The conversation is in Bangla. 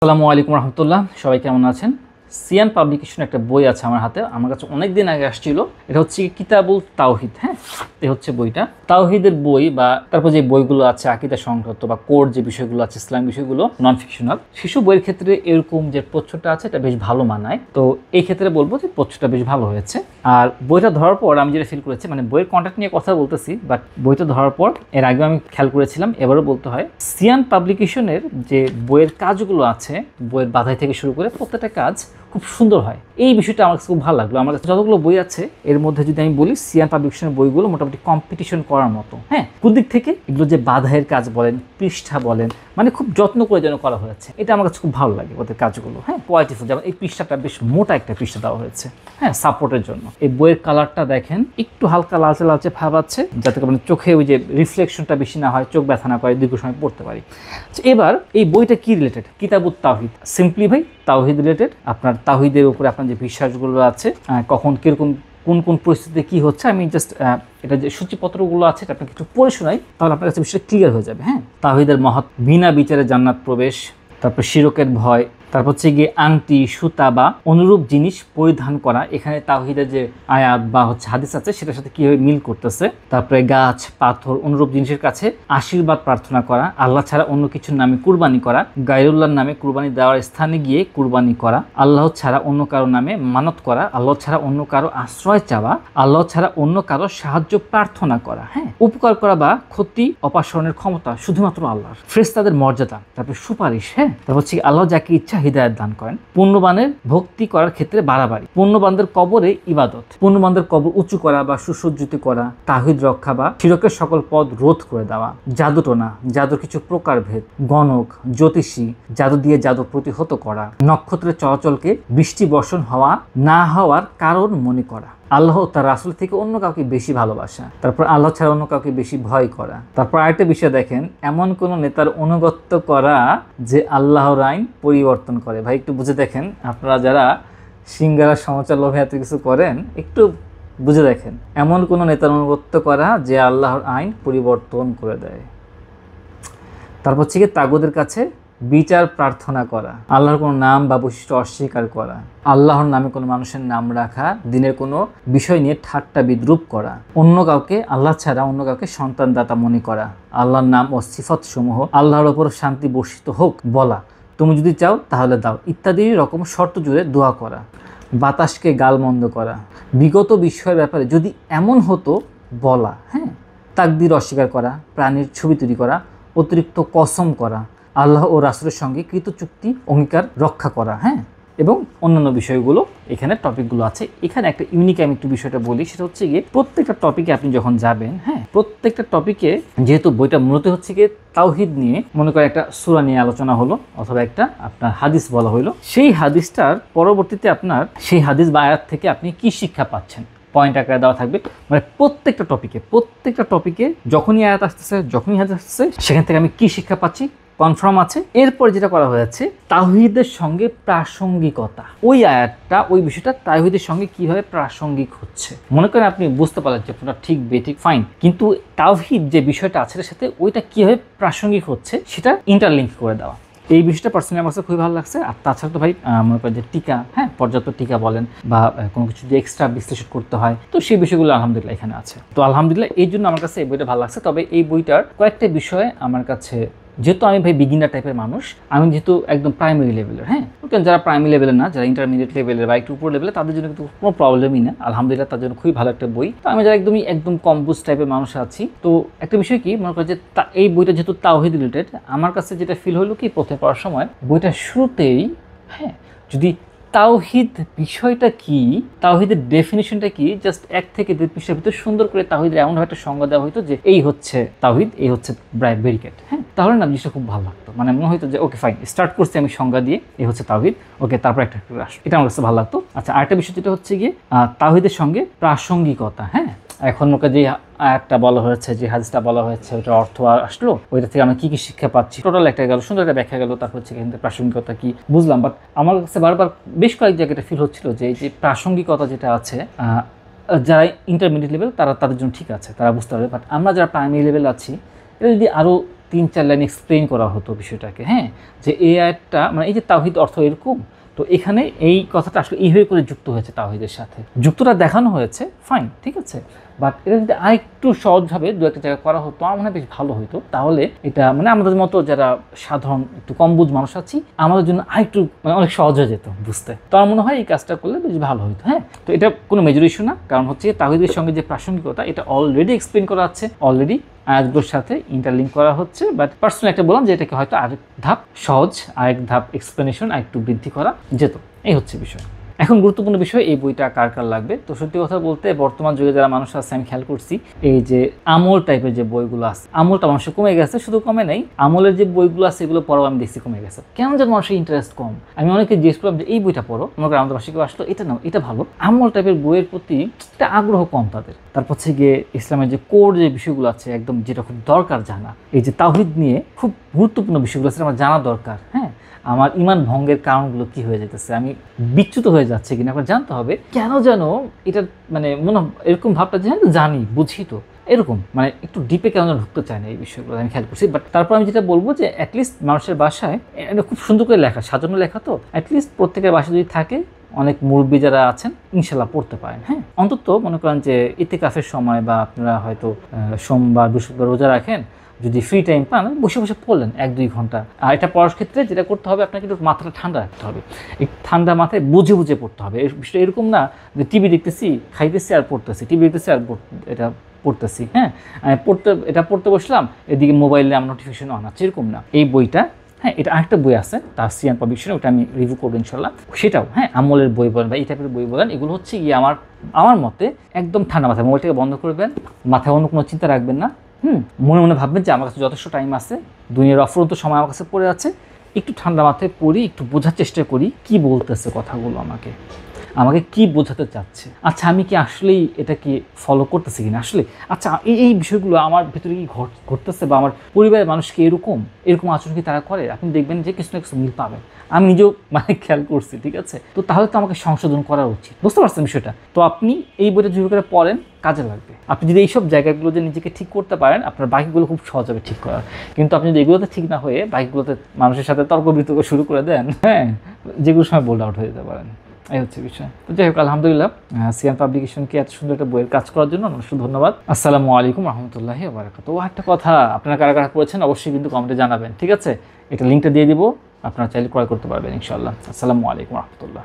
আসসালামু আলাইকুম রহমতুল্লাহ, সবাই কেমন আছেন? সিয়ান পাবলিকেশন একটা বই আছে আমার হাতে, আমার কাছে অনেক দিন আগে আসছিল। এটা হচ্ছে কিতাবুল তাওহিদ। হ্যাঁ, এই হচ্ছে বইটা, তাওহিদের বই। বা তারপর যে বইগুলো আছে আকীদা সংক্রান্ত বা কোর যে বিষয়গুলো আছে, ইসলাম বিষয়গুলো, নন ফিকশনাল, শিশু বইয়ের ক্ষেত্রে এরকম যে প্রচ্ছদটা আছে এটা বেশ ভালো মানায়। তো এই ক্ষেত্রে বলবো যে প্রচ্ছদটা বেশ ভালো হয়েছে। আর বইটা ধরার পর আমি যেটা ফিল করেছি, মানে বইয়ের কন্টেন্ট নিয়ে কথা বলতেছি, বাট বইটা ধরার পর এর আগেও আমি খেয়াল করেছিলাম, এবারও বলতে হয়, সিয়ান পাবলিকেশনের যে বইয়ের কাজগুলো আছে, বইয়ের বাধাই থেকে শুরু করে প্রত্যেকটা কাজ খুব সুন্দর হয়। এই বিষয়টা আমার কাছে খুব ভালো লাগলো। আমার কাছে যতগুলো বই আছে এর মধ্যে যদি আমি বলি, সিয়ান পাবলিকেশনের বইগুলো মোটামুটি কম্পিটিশন করার মতো। হ্যাঁ, কোন দিক থেকে এগুলো যে বাধাইয়ের কাজ বলেন, পৃষ্ঠা বলেন, মানে খুব যত্ন করে যেন করা হয়েছে, এটা আমার কাছে খুব ভালো লাগে ওদের কাজগুলো। হ্যাঁ, কোয়ালিটিফুল। যেমন এই পৃষ্ঠাটা বেশ মোটা একটা পৃষ্ঠা দেওয়া হয়েছে, হ্যাঁ, সাপোর্টের জন্য। এই বইয়ের কালারটা দেখেন, একটু হালকা লালচে লালচে ভাব আছে, যাতে মানে চোখে ওই যে রিফ্লেকশনটা বেশি না হয়, চোখ ব্যথা না করে, দীর্ঘ সময় পড়তে পারি। এবার এই বইটা কি রিলেটেড? কিতাবুত তাওহিদ, সিম্পলি ভাই তাওহিদ রিলেটেড। আপনার তাওহিদের উপরে আপনার যে বিশ্বাসগুলো আছে, কখন কিরকম কোন কোন পরিস্থিতিতে কি হচ্ছে, আমি জাস্ট এটা যে সূচিপত্রগুলো আছে এটা আপনাকে একটু পড়ে শোনাই, তাহলে আপনার কাছে বিষয়টা ক্লিয়ার হয়ে যাবে। হ্যাঁ, তাওহিদের মহৎ, বিনা বিচারে জান্নাত প্রবেশ, তারপর শিরকের ভয়, তারপর হচ্ছে গিয়ে আংটি, সুতা বা অনুরূপ জিনিস পরিধান করা। এখানে তাওহিদের যে আয়াত বা হচ্ছে হাদিস আছে সেটার সাথে কিভাবে মিল করতেছে। তারপরে গাছ, পাথর, অনুরূপ জিনিসের কাছে আশীর্বাদ প্রার্থনা করা, আল্লাহ ছাড়া অন্য কিছুর নামে কুরবানি করা, গায়রুল্লাহর নামে কুরবানি দেওয়ার স্থানে গিয়ে কুরবানি করা, আল্লাহ ছাড়া অন্য কারো নামে মানত করা, আল্লাহ ছাড়া অন্য কারো আশ্রয় চাওয়া, আল্লাহ ছাড়া অন্য কারো সাহায্য প্রার্থনা করা। হ্যাঁ, উপকার করা বা ক্ষতি অপাসরণের ক্ষমতা শুধুমাত্র আল্লাহর। ফেরেশতাদের মর্যাদা, তারপর সুপারিশ। হ্যাঁ, তারপর হচ্ছে আল্লাহ যাকে ইচ্ছা হিদায়াত দান করেন। পুণ্যবানের ভক্তি করার ক্ষেত্রে বাড়াবাড়ি, পুণ্যবানদের কবরে ইবাদত, পুণ্যবানদের কবর উঁচু করা বা সুসজ্জিত করা, তাওহীদ রক্ষা বা শিরকের সকল পদ রোধ করে দেওয়া, জাদুটোনা, জাদুর কিছু প্রকারভেদ, গণক, জ্যোতিষী, জাদু দিয়ে জাদু প্রতিহত করা, নক্ষত্রের চলাচলকে বৃষ্টি বর্ষণ হওয়া না হওয়ার কারণ মনে করা, আল্লাহ তার রাসূল থেকে অন্য কাউকে বেশি ভালোবাসা, তারপর আল্লাহ ছাড়া অন্য কাউকে বেশি ভয় করা। তারপর আরেকটা বিষয় দেখেন, এমন কোন নেতার অনুগত্য করা যে আল্লাহর আইন পরিবর্তন করে। ভাই একটু বুঝে দেখেন, আপনারা যারা সিঙ্গারা সমাচার লোভে এত কিছু করেন, একটু বুঝে দেখেন, এমন কোন নেতার অনুগত্য করা যে আল্লাহর আইন পরিবর্তন করে দেয়। তারপর হচ্ছে কি তাগুদের কাছে বিচার প্রার্থনা করা, আল্লাহর কোনো নাম বা বৈশিষ্ট্য অস্বীকার করা, আল্লাহর নামে কোনো মানুষের নাম রাখা, দিনের কোনো বিষয় নিয়ে ঠাট্টা বিদ্রুপ করা, অন্য কাউকে আল্লাহ ছাড়া অন্য কাউকে সন্তানদাতা মনে করা, আল্লাহর নাম ও সিফত সমূহ আল্লাহর ওপর শান্তি বর্ষিত হোক বলা, তুমি যদি চাও তাহলে দাও, ইত্যাদি রকম শর্ত জুড়ে দোয়া করা, বাতাসকে গালমন্দ করা, বিগত বিষয়ের ব্যাপারে যদি এমন হতো বলা। হ্যাঁ, তাকদির অস্বীকার করা, প্রাণীর ছবি তৈরি করা, অতিরিক্ত কসম করা, আল্লাহ ও রাসূলের সঙ্গে কৃত চুক্তি অঙ্গীকার রক্ষা করা। হ্যাঁ, এবং অন্যান্য বিষয়গুলো এখানে টপিকগুলো আছে। এখানে একটা ইউনিক আমি একটু বিষয়টা বলি, সেটা হচ্ছে গিয়ে প্রত্যেকটা টপিকে আপনি যখন যাবেন, হ্যাঁ, প্রত্যেকটা টপিকে, যেহেতু বইটা মূলত হচ্ছে গিয়ে তাওহিদ নিয়ে, মনে করে একটা সূরা নিয়ে আলোচনা হলো অথবা একটা আপনার হাদিস বলা হলো, সেই হাদিসটার পরবর্তীতে আপনার সেই হাদিস বা আয়াত থেকে আপনি কি শিক্ষা পাচ্ছেন পয়েন্ট আকারে দেওয়া থাকবে। মানে প্রত্যেকটা টপিকে যখনই আয়াত আসতেছে, যখনই হাদিস আসতেছে, সেখান থেকে আমি কি শিক্ষা পাচ্ছি কনফার্ম আছে। এরপর যেটা করা হয়েছে, তাওহীদের সঙ্গে প্রাসঙ্গিকতা, ওই আয়াতটা, ওই বিষয়টা তাওহীদের সঙ্গে কিভাবে প্রাসঙ্গিক হচ্ছে। মনে করেন আপনি বুঝতে পারলেন যে আপনার ঠিক বেঠিক ফাইন, কিন্তু তাওহীদ যে বিষয়টা আছে এর সাথে ওইটা কিভাবে প্রাসঙ্গিক হচ্ছে সেটা ইন্টারলিঙ্ক করে দেওয়া। এই বিষয়টা পার্সোনালি আমার কাছে খুবই ভালো লাগছে। আর তাছাড়া তো ভাই মনে করেন যে টিকা, হ্যাঁ, পর্যাপ্ত টিকা বলেন বা কোনো কিছু যে এক্সট্রা বিশ্লেষণ করতে হয়, তো সেই বিষয়গুলো আলহামদুলিল্লাহ এখানে আছে। তো আলহামদুলিল্লাহ এই জন্য আমার কাছে এই বইটা ভালো লাগছে। তবে এই বইটার কয়েকটা বিষয়ে আমার কাছে, যেহেতু আমি ভাই বিগিনার টাইপের মানুষ, আমি যেহেতু একদম প্রাইমারি লেভেলের, হ্যাঁ, যারা প্রাইমারি লেভেলের না, যারা ইন্টারমিডিয়েট লেভেলের বা একটু উপর লেভেলের, তাদের জন্য কিন্তু কোনো প্রবলেমই না, আলহামদুলিল্লাহ তার জন্য খুবই ভালো একটা বই। তো আমি যারা একদম কম্পোজ টাইপের মানুষ আছি, তো একটা বিষয় কি মনে করি যে এই বইটা যেহেতু তাওহীদ রিলেটেড, আমার কাছে যেটা ফিল হলো কি, প্রথমে পড়ার সময় বইটা শুরুতেই, হ্যাঁ, যদি তাওহীদ বিষয়টা কি, তাওহীদের ডেফিনিশনটা কি, জাস্ট 1 থেকে 2 পৃষ্ঠার ভিতরে সুন্দর করে তাওহীদের এমনভাবে একটা সংজ্ঞা দেওয়া হতো যে এই হচ্ছে তাওহীদ, এই হচ্ছে ব্যারিকেড, হ্যাঁ, তাহলে না জিনিসটা খুব ভালো লাগতো। মানে মনে হতো যে ওকে ফাইন, স্টার্ট করছি আমি সংজ্ঞা দিয়ে, এই হচ্ছে তাওহীদ, ওকে, তারপর একটা রাষ্ট্র, এটা আমার কাছে ভালো লাগতো। আচ্ছা, আরেকটা বিষয় যেটা হচ্ছে গিয়ে তাওহীদের সঙ্গে প্রাসঙ্গিকতা। হ্যাঁ, এখন ওকে যে আয়াতটা বলা হয়েছে, যে হাদিসটা বলা হয়েছে, ওটার অর্থ আসলো, ওইটা থেকে আমরা কি কি শিক্ষা পাচ্ছি, টোটাল একটা গেল, সুন্দর একটা ব্যাখ্যা গেল। তারপর হচ্ছে এখান থেকে প্রাসঙ্গিকতা কি বুঝলাম, বাট আমার কাছে বারবার বেশ কয়েক জায়গায় ফিল হচ্ছিল যে এই যে প্রাসঙ্গিকতা যেটা আছে, যারা ইন্টারমিডিয়েট লেভেল তাদের জন্য ঠিক আছে, তারা বুঝতে পারবে, বাট আমরা যারা প্রাইমারি লেভেল আছি, এটা যদি আরও 3-4 লাইন এক্সপ্লেইন করা হতো বিষয়টাকে, হ্যাঁ, যে এই আয়াতটা মানে এই যে তাওহীদ অর্থ এরকম, তো এখানে এই কথাটা আসলে এইভাবে করে যুক্ত হয়েছে তাওহীদের সাথে, যুক্তটা দেখানো হয়েছে, ফাইন, ঠিক আছে। বাট এটা যদি আরেকটু সহজভাবে দু একটা জায়গায় করা হতো আমার মনে হয় বেশ ভালো হতো, তাহলে এটা মানে আমাদের মতো যারা সাধারণ একটু কম বুঝ মানুষ আছি আমাদের জন্য আরেকটু মানে অনেক সহজ হয়ে যেত বুঝতে। তো আমার মনে হয় এই কাজটা করলে বেশ ভালো হতো। হ্যাঁ, তো এটা কোনো মেজর ইস্যু না, কারণ হচ্ছে তাওহীদের সঙ্গে যে প্রাসঙ্গিকতা এটা অলরেডি এক্সপ্লেন করা আছে, অলরেডি আয়াতগুলোর সাথে ইন্টারলিঙ্ক করা হচ্ছে। বাট পার্সোনালি একটা বললাম যে এটাকে হয়তো আরেক ধাপ সহজ, আরেক ধাপ এক্সপ্লেনেশন আরেকটু বৃদ্ধি করা যেত, এই হচ্ছে বিষয়। এখন গুরুত্বপূর্ণ বিষয়, এই বইটা কার কার লাগবে। তো সত্যি কথা বলতে বর্তমান যুগে যারা মানুষ আছে আমি খেয়াল করছি এই যে আমল টাইপের যে বইগুলো আছে, আমলটা মানুষের কমে গেছে, শুধু কমে নাই, আমলের যে বইগুলো আছে এগুলো পড়াও আমি দেখছি কমে গেছে। কেন যেন মানুষের ইন্টারেস্ট কম। আমি অনেকে জিজ্ঞেস করলাম যে এই বইটা পড়ো, মনে করেন আমাদের পাশে কেউ আসলো, এটা নাও, এটা ভালো। আমল টাইপের বইয়ের প্রতি একটা আগ্রহ কম তাদের। তারপর হচ্ছে গিয়ে ইসলামের যে কোর যে বিষয়গুলো আছে একদম যেটা খুব দরকার জানা, এই যে তাওহীদ নিয়ে খুব গুরুত্বপূর্ণ বিষয়গুলো আছে আমার জানা দরকার। হ্যাঁ, আমার ইমান ভঙ্গের কারণগুলো কি হয়ে যেতেছে, আমি বিচ্যুত হয়ে যাচ্ছে কিনা আপনার জানতে হবে। কেন যেন এটা মানে মনে এরকম ভাবটা যে জানি বুঝি তো এরকম মানে একটু ডিপে কেন যেন ঢুকতে চায় না এই বিষয়গুলো আমি খেয়াল করছি। বাট তারপর আমি যেটা বলবো যে অ্যাটলিস্ট মানুষের বাসায় খুব সুন্দর করে লেখা, সাজানো লেখা, তো অ্যাটলিস্ট প্রত্যেকের বাসায় যদি থাকে, অনেক মুরব্বী যারা আছেন ইনশাল্লাহ পড়তে পারেন। হ্যাঁ, অন্তত মনে করেন যে ইতিকাফের সময় বা আপনারা হয়তো সোমবার বৃহস্পতিবার রোজা রাখেন, যদি ফ্রি টাইম পান বসে বসে পড়লেন 1-2 ঘন্টা। আর এটা পড়ার ক্ষেত্রে যেটা করতে হবে আপনাকে একটু মাথাটা ঠান্ডা রাখতে হবে, এই ঠান্ডা মাথায় বুঝে বুঝে পড়তে হবে। বিষয়টা এরকম না যে টিভি দেখতেছি, খাইতেছি আর পড়তেছি, টিভি দেখতেছি আর এটা পড়তেছি। হ্যাঁ, এটা পড়তে বসলাম, এদিকে মোবাইলে আমার নোটিফিকেশন অন আছে, এরকম না। এই বইটা, হ্যাঁ, এটা আরেকটা বই আছে তার সিয়ান পাবলিকেশনে, ওটা আমি রিভিউ করবো ইনশাল্লাহ, সেটাও। হ্যাঁ, আমলের বই বলেন বা এই টাইপের বই বলেন, এগুলো হচ্ছে গিয়ে আমার মতে একদম ঠান্ডা মাথায় মোবাইলটাকে বন্ধ করবেন, মাথায় অন্য কোনো চিন্তা রাখবেন না। মনে মনে ভাববেন যে আমার কাছে যথেষ্ট টাইম আছে, দুনিয়ার অফুরন্ত সময় আমার কাছে পড়ে আছে, একটু ঠান্ডা মাথায় পড়ি, একটু বোঝার চেষ্টা করি কি বলতেছে কথাগুলো, আমাকে কি বোঝাতে চাচ্ছে। আচ্ছা, আমি কি আসলেই এটা কি ফলো করতেছি কিনা আসলে, আচ্ছা এই বিষয়গুলো আমার ভেতরে কি ঘটতেছে, বা আমার পরিবারের মানুষ কি এরকম আচরণ কি তারা করে, আপনি দেখবেন যে কিছু না কিছু মিল পাবেন। আমি নিজেও মানে খেয়াল করছি, ঠিক আছে। তো তাহলে তো আমাকে সংশোধন করা উচিত, বুঝতে পারছেন বিষয়টা। তো আপনি এই বইটা যেভাবে করে পড়েন কাজে লাগবে। আপনি যদি এইসব জায়গাগুলো যে নিজেকে ঠিক করতে পারেন, আপনার বাকিগুলো খুব সহজ হবে ঠিক করার। কিন্তু আপনি যদি এগুলোতে ঠিক না হয়ে বাকিগুলোতে মানুষের সাথে তর্ক বিতর্ক শুরু করে দেন, হ্যাঁ, যেগুলো সময় বোল্ড আউট হয়ে যেতে পারেন, এই হচ্ছে বিষয়। তো যাই হোক, আলহামদুলিল্লাহ সিয়ান পাবলিকেশনকে এত সুন্দর একটা বইয়ের কাজ করার জন্য অবশ্যই ধন্যবাদ। আসসালামু আলাইকুম রহমতুল্লাহি ওয়া বারাকাতুহু। ও একটা কথা, আপনারা কারা কারা করেছেন অবশ্যই কিন্তু কমেন্টে জানাবেন, ঠিক আছে। এটা লিঙ্কটা দিয়ে দিব, আপনারা চাইলে ক্রয় করতে পারবেন ইনশাআল্লাহ। আসসালামু আলাইকুম রহমতুল্লাহ।